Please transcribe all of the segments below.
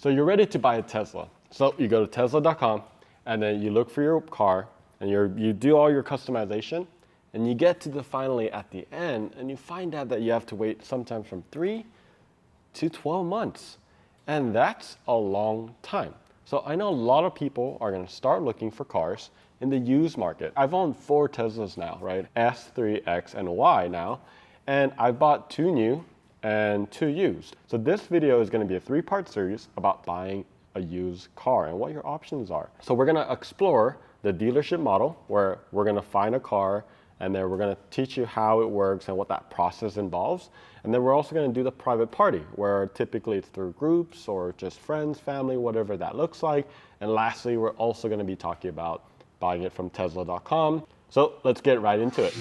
So you're ready to buy a Tesla. So you go to Tesla.com and then you look for your car and you do all your customization and you get to the finally at the end and you find out that you have to wait sometimes from 3 to 12 months. And that's a long time. So I know a lot of people are gonna start looking for cars in the used market. I've owned 4 Teslas now, right? S, 3, X, and Y now. And I bought 2 new and 2 used. So this video is gonna be a 3-part series about buying a used car and what your options are. So we're gonna explore the dealership model where we're gonna find a car and then we're gonna teach you how it works and what that process involves. And then we're also gonna do the private party where typically it's through groups or just friends, family, whatever that looks like. And lastly, we're also gonna be talking about buying it from Tesla.com. So let's get right into it.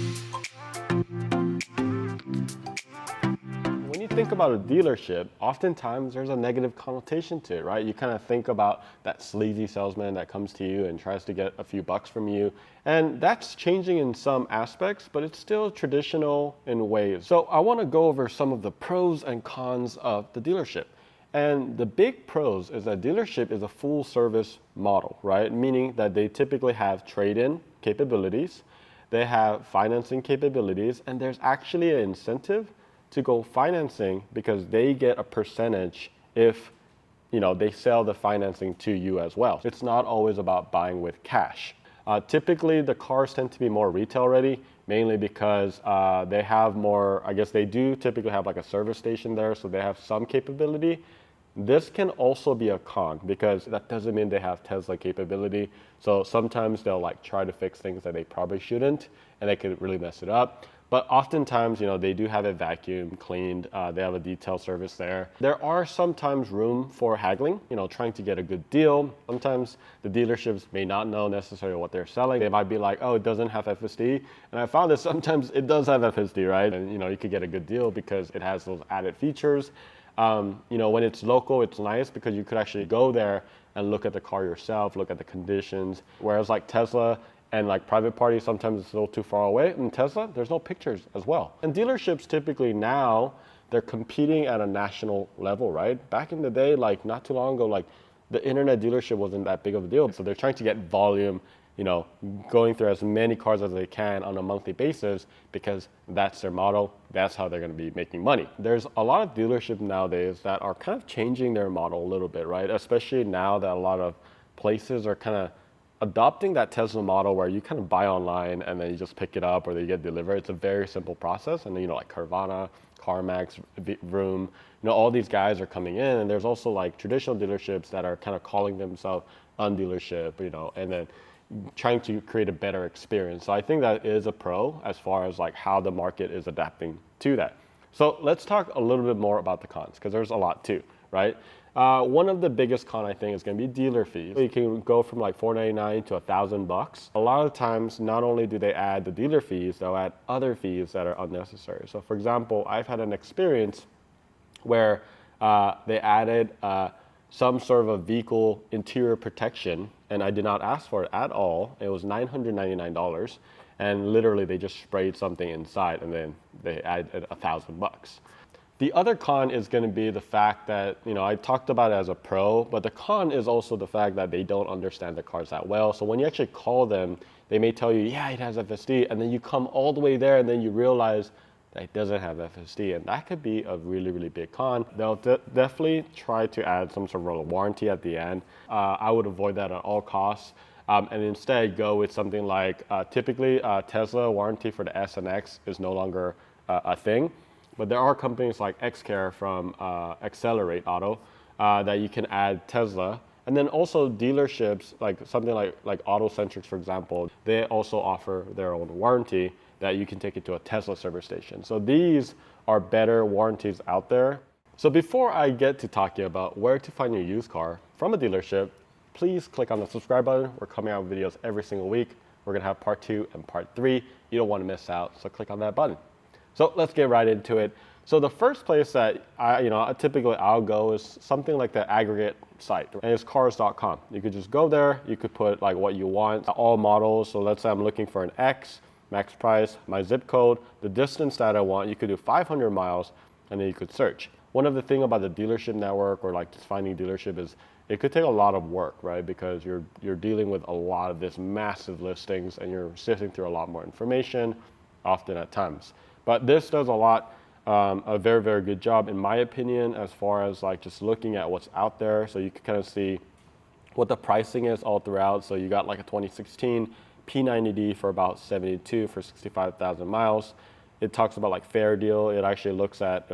When you think about a dealership, oftentimes there's a negative connotation to it, right? You kind of think about that sleazy salesman that comes to you and tries to get a few bucks from you. And that's changing in some aspects, but it's still traditional in ways. So I want to go over some of the pros and cons of the dealership. And the big pros is that dealership is a full service model, right? Meaning that they typically have trade-in capabilities, they have financing capabilities, and there's actually an incentive to go financing because they get a percentage if they sell the financing to you as well. It's not always about buying with cash. Typically the cars tend to be more retail ready, mainly because they have more, I guess they do typically have like a service station there, so they have some capability. This can also be a con because that doesn't mean they have Tesla capability. So sometimes they'll like try to fix things that they probably shouldn't and they could really mess it up. But oftentimes, they do have it vacuumed, cleaned. They have a detail service there. There are sometimes room for haggling, trying to get a good deal. Sometimes the dealerships may not know necessarily what they're selling. They might be like, oh, it doesn't have FSD. And I found that sometimes it does have FSD, right? And, you could get a good deal because it has those added features. When it's local, it's nice because you could actually go there and look at the car yourself, look at the conditions. Whereas like Tesla, and like private parties, sometimes it's a little too far away. In Tesla, there's no pictures as well. And dealerships typically now, they're competing at a national level, right? Back in the day, like not too long ago, like the internet dealership wasn't that big of a deal. So they're trying to get volume, going through as many cars as they can on a monthly basis because that's their model. That's how they're gonna be making money. There's a lot of dealerships nowadays that are kind of changing their model a little bit, right? Especially now that a lot of places are kind of adopting that Tesla model where you kind of buy online and then you just pick it up or they get delivered. It's a very simple process. And then, like Carvana, CarMax, Vroom, all these guys are coming in. And there's also like traditional dealerships that are kind of calling themselves undealership, and then trying to create a better experience. So I think that is a pro as far as like how the market is adapting to that. So let's talk a little bit more about the cons because there's a lot too, right? One of the biggest con I think is going to be dealer fees. You can go from like $499 to $1,000. A lot of times, not only do they add the dealer fees, they'll add other fees that are unnecessary. So for example, I've had an experience where they added some sort of a vehicle interior protection, and I did not ask for it at all. It was $999, and literally they just sprayed something inside, and then they added $1,000. The other con is going to be the fact that, I talked about it as a pro, but the con is also the fact that they don't understand the cars that well. So when you actually call them, they may tell you, yeah, it has FSD. And then you come all the way there and then you realize that it doesn't have FSD. And that could be a really, really big con. They'll definitely try to add some sort of a warranty at the end. I would avoid that at all costs. And instead go with something like, typically Tesla warranty for the S and X is no longer a thing. But there are companies like XCare from Accelerate Auto that you can add Tesla. And then also dealerships, like something like AutoCentrics, for example, they also offer their own warranty that you can take it to a Tesla service station. So these are better warranties out there. So before I get to talking about where to find your used car from a dealership, please click on the subscribe button. We're coming out with videos every single week. We're gonna have part 2 and part 3. You don't wanna miss out, so click on that button. So let's get right into it. So the first place that typically I'll go is something like the aggregate site, and it's cars.com. You could just go there, you could put like what you want, all models. So let's say I'm looking for an X, max price, my zip code, the distance that I want. You could do 500 miles, and then you could search. one of the things about the dealership network or like just finding dealership is it could take a lot of work, right? Because you're dealing with a lot of this massive listings and you're sifting through a lot more information often at times. But this does a very, very good job in my opinion, as far as like just looking at what's out there. So you can kind of see what the pricing is all throughout. So you got like a 2016 P90D for about 72 for 65,000 miles. It talks about like fair deal. It actually looks at,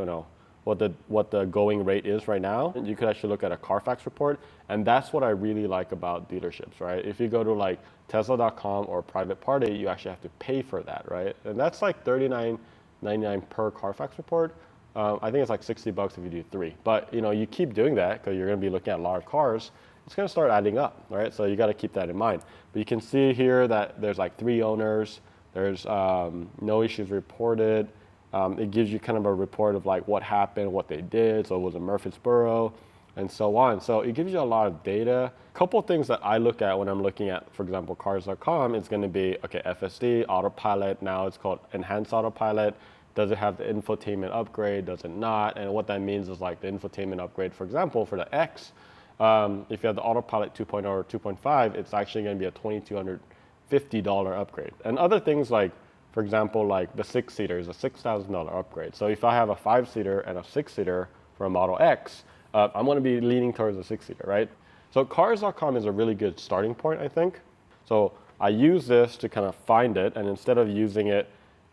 what the going rate is right now. You could actually look at a Carfax report, and that's what I really like about dealerships, right? If you go to like Tesla.com or private party, you actually have to pay for that, right? And that's like $39.99 per Carfax report. I think it's like $60 if you do 3. But you keep doing that because you're going to be looking at a lot of cars. It's going to start adding up, right? So you got to keep that in mind. But you can see here that there's like 3 owners. There's no issues reported. It gives you kind of a report of like what happened, what they did. So it was in Murfreesboro and so on. So it gives you a lot of data. A couple of things that I look at when I'm looking at, for example, cars.com, it's going to be, okay, FSD, autopilot. Now it's called enhanced autopilot. Does it have the infotainment upgrade? Does it not? And what that means is like the infotainment upgrade, for example, for the X, if you have the autopilot 2.0 or 2.5, it's actually going to be a $2,250 upgrade. And other things like, for example, like the 6-seater is a $6,000 upgrade. So if I have a 5-seater and a 6-seater for a Model X, I'm going to be leaning towards a 6-seater, right? So cars.com is a really good starting point, I think. So I use this to kind of find it, and instead of using it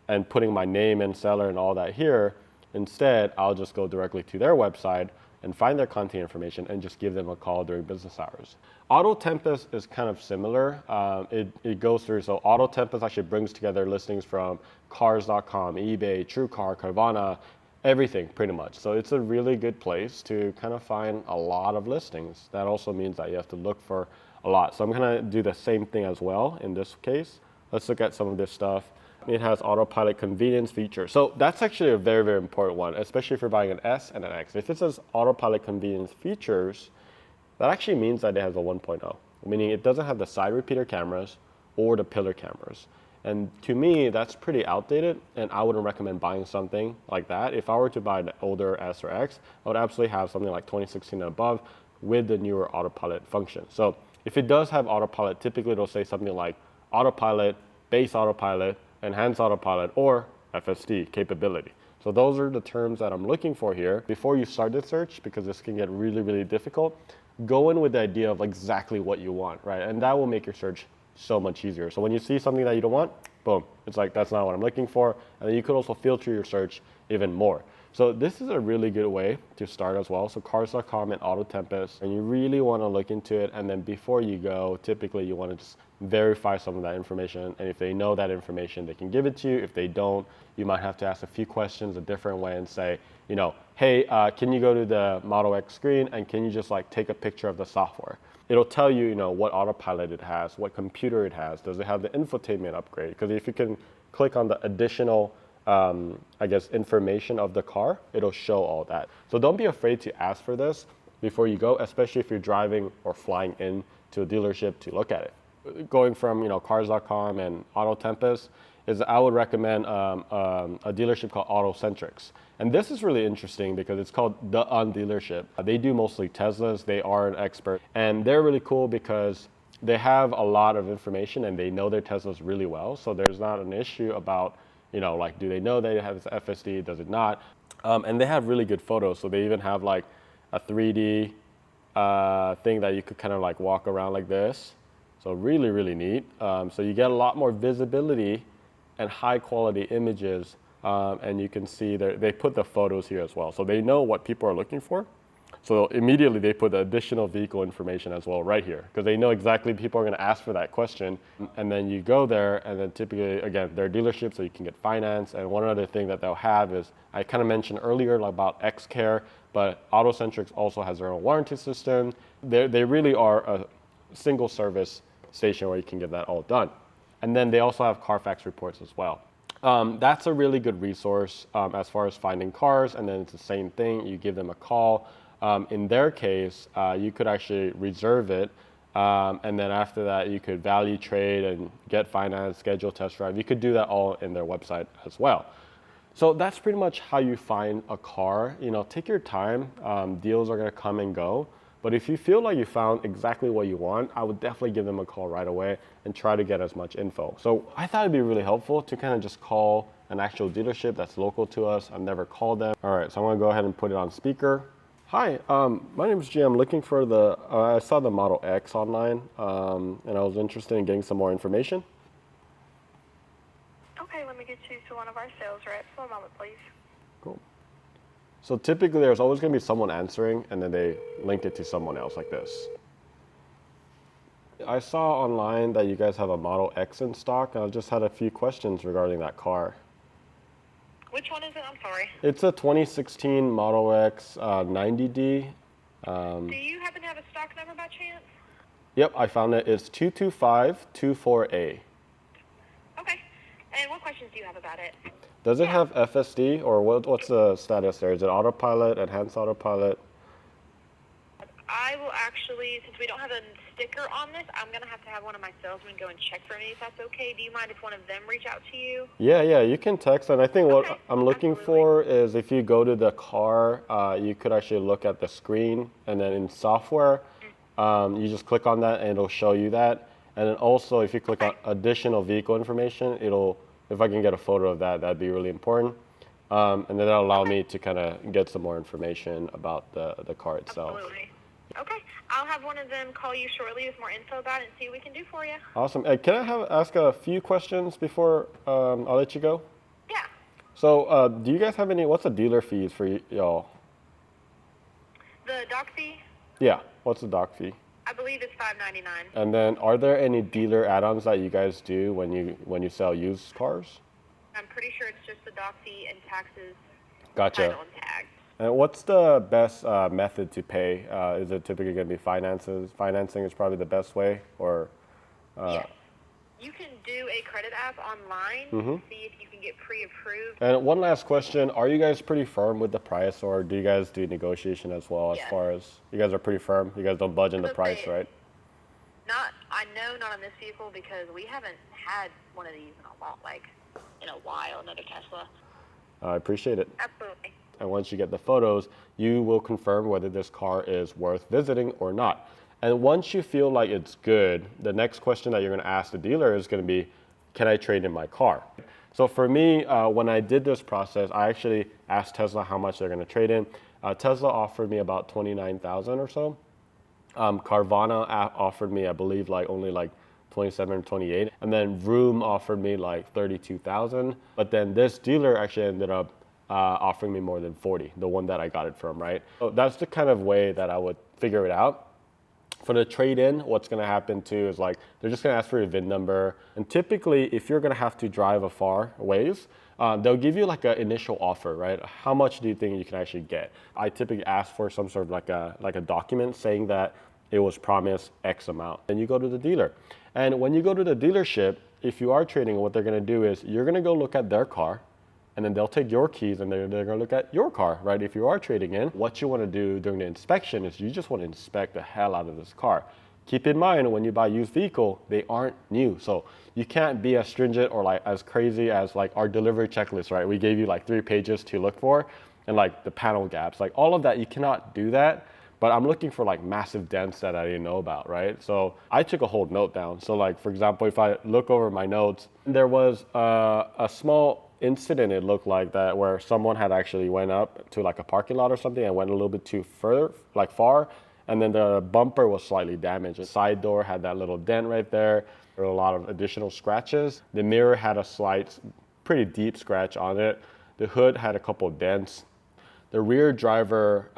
and putting my name and seller and all that here, instead I'll just go directly to their website and find their contact information and just give them a call during business hours. Auto Tempest is kind of similar. It goes through, so Auto Tempest actually brings together listings from cars.com, eBay, TrueCar, Carvana, everything pretty much. So it's a really good place to kind of find a lot of listings. That also means that you have to look for a lot. So I'm gonna do the same thing as well in this case. Let's look at some of this stuff. It has autopilot convenience feature. So that's actually a very, very important one, especially if you're buying an S and an X. If it says autopilot convenience features, that actually means that it has a 1.0, meaning it doesn't have the side repeater cameras or the pillar cameras. And to me, that's pretty outdated, and I wouldn't recommend buying something like that. If I were to buy an older S or X, I would absolutely have something like 2016 and above with the newer autopilot function. So if it does have autopilot, typically it'll say something like autopilot, base autopilot, enhanced autopilot, or FSD capability. So those are the terms that I'm looking for here. Before you start the search, because this can get really, really difficult, go in with the idea of exactly what you want, right? And that will make your search so much easier. So when you see something that you don't want, boom, it's like, that's not what I'm looking for. And then you could also filter your search even more. So this is a really good way to start as well. So cars.com and Auto Tempest, and you really want to look into it. And then before you go, typically you want to just verify some of that information. And if they know that information, they can give it to you. If they don't, you might have to ask a few questions a different way and say, hey, can you go to the Model X screen and can you just like take a picture of the software? It'll tell you, what autopilot it has, what computer it has. Does it have the infotainment upgrade? Because if you can click on the additional information of the car, it'll show all that. So don't be afraid to ask for this before you go, especially if you're driving or flying in to a dealership to look at it. Going from, cars.com and Auto Tempest is I would recommend a dealership called Autocentrics. And this is really interesting because it's called The Undealership. They do mostly Teslas. They are an expert. And they're really cool because they have a lot of information and they know their Teslas really well. So there's not an issue about, do they know they have this FSD, does it not? And they have really good photos. So they even have like a 3D thing that you could kind of like walk around like this. So really, really neat. So you get a lot more visibility and high quality images. And you can see they put the photos here as well. So they know what people are looking for. So immediately they put the additional vehicle information as well right here because they know exactly people are going to ask for that question. And then you go there and then typically, again, they're dealerships so you can get finance. And one other thing that they'll have is, I kind of mentioned earlier about XCare, but Autocentrics also has their own warranty system. They really are a single service station where you can get that all done. And then they also have Carfax reports as well. That's a really good resource as far as finding cars, and then it's the same thing. You give them a call. In their case, you could actually reserve it, and then after that, you could value trade and get finance, schedule test drive. You could do that all in their website as well. So that's pretty much how you find a car. Take your time. Deals are gonna come and go. But if you feel like you found exactly what you want, I would definitely give them a call right away and try to get as much info. So I thought it'd be really helpful to kind of just call an actual dealership that's local to us. I've never called them. All right, so I'm gonna go ahead and put it on speaker. Hi, my name is G. I'm looking for I saw the Model X online, and I was interested in getting some more information. Okay, let me get you to one of our sales reps. One moment, please. Cool. So typically there's always going to be someone answering and then they link it to someone else like this. I saw online that you guys have a Model X in stock, and I just had a few questions regarding that car. Which one is it? I'm sorry. It's a 2016 Model X 90D. Do you happen to have a stock number by chance? Yep, I found it. It's 22524A. Okay. And what questions do you have about it? Does it have FSD, or what's the status there? Is it autopilot, enhanced autopilot? I will actually, since we don't have a sticker on this, I'm going to have one of my salesmen go and check for me if that's okay. Do you mind if one of them reach out to you? Yeah, you can text. And I think what Okay, I'm looking for is if you go to the car, you could actually look at the screen, and then in software, you just click on that and it'll show you that. And then also if you click on additional vehicle information, if I can get a photo of that, that'd be really important. And then that'll allow me to kind of get some more information about the car itself. Absolutely. Okay. I'll have one of them call you shortly with more info about it and see what we can do for you. Awesome. Can I ask a few questions before I'll let you go? Yeah. So do you guys have what's the dealer fees for y'all? The dock fee? Yeah. What's the dock fee? I believe it's $5.99. And then are there any dealer add-ons that you guys do when you sell used cars? I'm pretty sure it's just the dock fee and taxes, Gotcha. title and tag. And what's the best method to pay? Is it typically going to be finances? Financing is probably the best way, or? Yes. You can do a credit app online to see if you can get pre-approved. And one last question: are you guys pretty firm with the price, or do you guys do negotiation as well? As far as you guys are pretty firm, you guys don't budge in the price, right? I know not on this vehicle because we haven't had one of these in a while, another Tesla. I appreciate it. Absolutely. And once you get the photos, you will confirm whether this car is worth visiting or not. And once you feel like it's good, the next question that you're going to ask the dealer is going to be, can I trade in my car? So for me, when I did this process, I actually asked Tesla how much they're going to trade in. Tesla offered me about $29,000 or so. Carvana offered me, I believe, only 27 or 28. And then Vroom offered me like 32,000. But then this dealer actually ended up offering me more than 40, the one that I got it from, right? So that's the kind of way that I would figure it out. For the trade-in, what's going to happen too is they're just going to ask for your VIN number. And typically, if you're going to have to drive a far ways, they'll give you an initial offer, right? How much do you think you can actually get? I typically ask for some sort of a document saying that it was promised X amount. Then you go to the dealer. And when you go to the dealership, if you are trading, what they're going to do is you're going to go look at their car, and then they'll take your keys and they're going to look at your car, right? If you are trading in, what you want to do during the inspection is you just want to inspect the hell out of this car. Keep in mind, when you buy a used vehicle, they aren't new. So you can't be as stringent or as crazy as our delivery checklist, right? We gave you 3 pages to look for, and the panel gaps, all of that, you cannot do that. But I'm looking for massive dents that I didn't know about, right? So I took a whole note down. So for example, if I look over my notes, there was a small incident, it looked like that, where someone had actually went up to a parking lot or something and went a little bit too far, and then the bumper was slightly damaged. The side door had that little dent right there. There were a lot of additional scratches. The mirror had a slight, pretty deep scratch on it. The hood had a couple of dents. The rear driver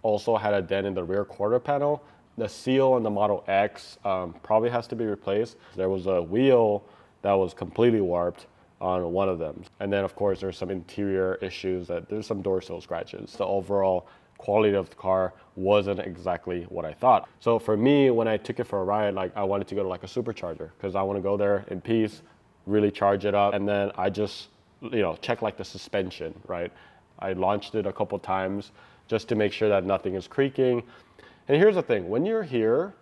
also had a dent in the rear quarter panel. The seal on the Model X probably has to be replaced. There was a wheel that was completely warped on one of them. And then of course there's some interior issues, there's some door sill scratches. The overall quality of the car wasn't exactly what I thought. So for me, when I took it for a ride, I wanted to go to a supercharger because I want to go there in peace, really charge it up. And then I just, check the suspension, right? I launched it a couple times just to make sure that nothing is creaking. And here's the thing, when you're here,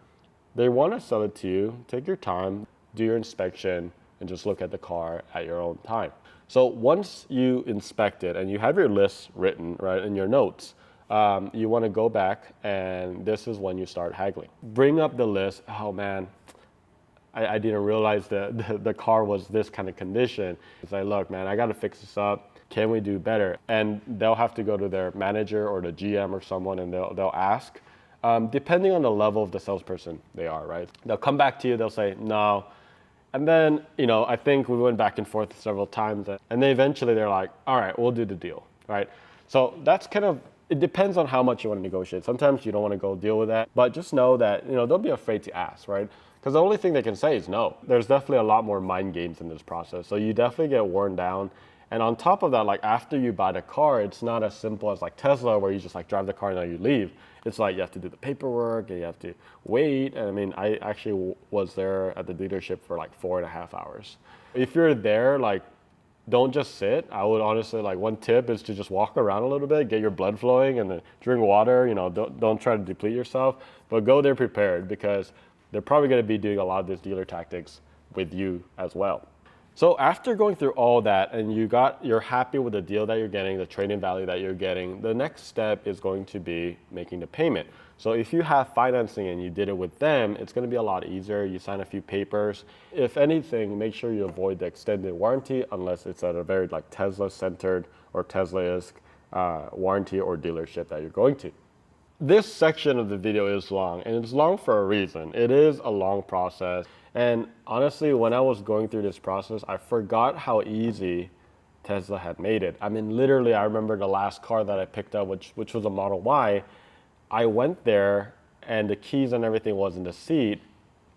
they want to sell it to you. Take your time, do your inspection, and just look at the car at your own time. So once you inspect it and you have your list written, right, in your notes, you want to go back, and this is when you start haggling. Bring up the list. Oh man, I didn't realize that the car was this kind of condition. It's like, look, man, I got to fix this up. Can we do better? And they'll have to go to their manager or the GM or someone, and they'll ask, depending on the level of the salesperson they are, right? They'll come back to you. They'll say no. And then, I think we went back and forth several times, and then eventually they're like, all right, we'll do the deal, right? So that's kind of, it depends on how much you want to negotiate. Sometimes you don't want to go deal with that, but just know that, don't be afraid to ask, right? Because the only thing they can say is no. There's definitely a lot more mind games in this process. So you definitely get worn down. And on top of that, like after you buy the car, it's not as simple as like Tesla where you just like drive the car and then you leave. It's like you have to do the paperwork and you have to wait. And I mean, I actually was there at the dealership for like 4.5 hours. If you're there, like don't just sit. I would honestly, like, one tip is to just walk around a little bit, get your blood flowing, and then drink water. Don't try to deplete yourself, but go there prepared, because they're probably going to be doing a lot of these dealer tactics with you as well. So after going through all that and you're happy with the deal that you're getting, the trade-in value that you're getting, the next step is going to be making the payment. So if you have financing and you did it with them, it's going to be a lot easier. You sign a few papers. If anything, make sure you avoid the extended warranty unless it's at a very like Tesla-centered or Tesla-esque warranty or dealership that you're going to. This section of the video is long, and it's long for a reason. It is a long process. And honestly, when I was going through this process, I forgot how easy Tesla had made it. I mean, literally, I remember the last car that I picked up, which was a Model Y. I went there, and the keys and everything was in the seat,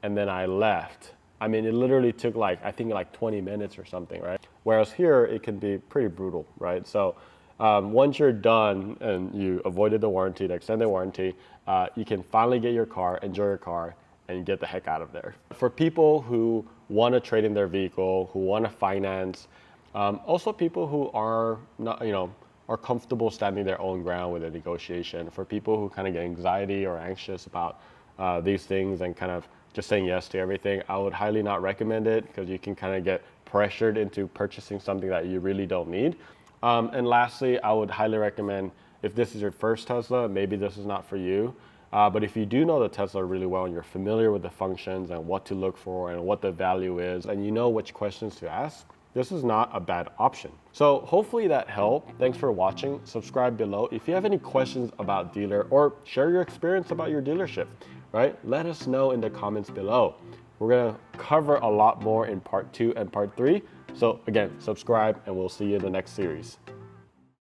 and then I left. I mean, it literally took I think 20 minutes or something, right? Whereas here, it can be pretty brutal, right? So once you're done and you avoided the warranty, the extended warranty, you can finally get your car, enjoy your car, and get the heck out of there. For people who want to trade in their vehicle, who want to finance, also people who are not, are comfortable standing their own ground with a negotiation. For people who kind of get anxiety or anxious about these things and kind of just saying yes to everything, I would highly not recommend it, because you can kind of get pressured into purchasing something that you really don't need. And lastly, I would highly recommend, if this is your first Tesla, maybe this is not for you. But if you do know the Tesla really well and you're familiar with the functions and what to look for and what the value is, and you know which questions to ask, this is not a bad option. So hopefully that helped. Thanks for watching. Subscribe below. If you have any questions about dealer, or share your experience about your dealership, right? Let us know in the comments below. We're gonna cover a lot more in part 2 and part 3. So again, subscribe, and we'll see you in the next series.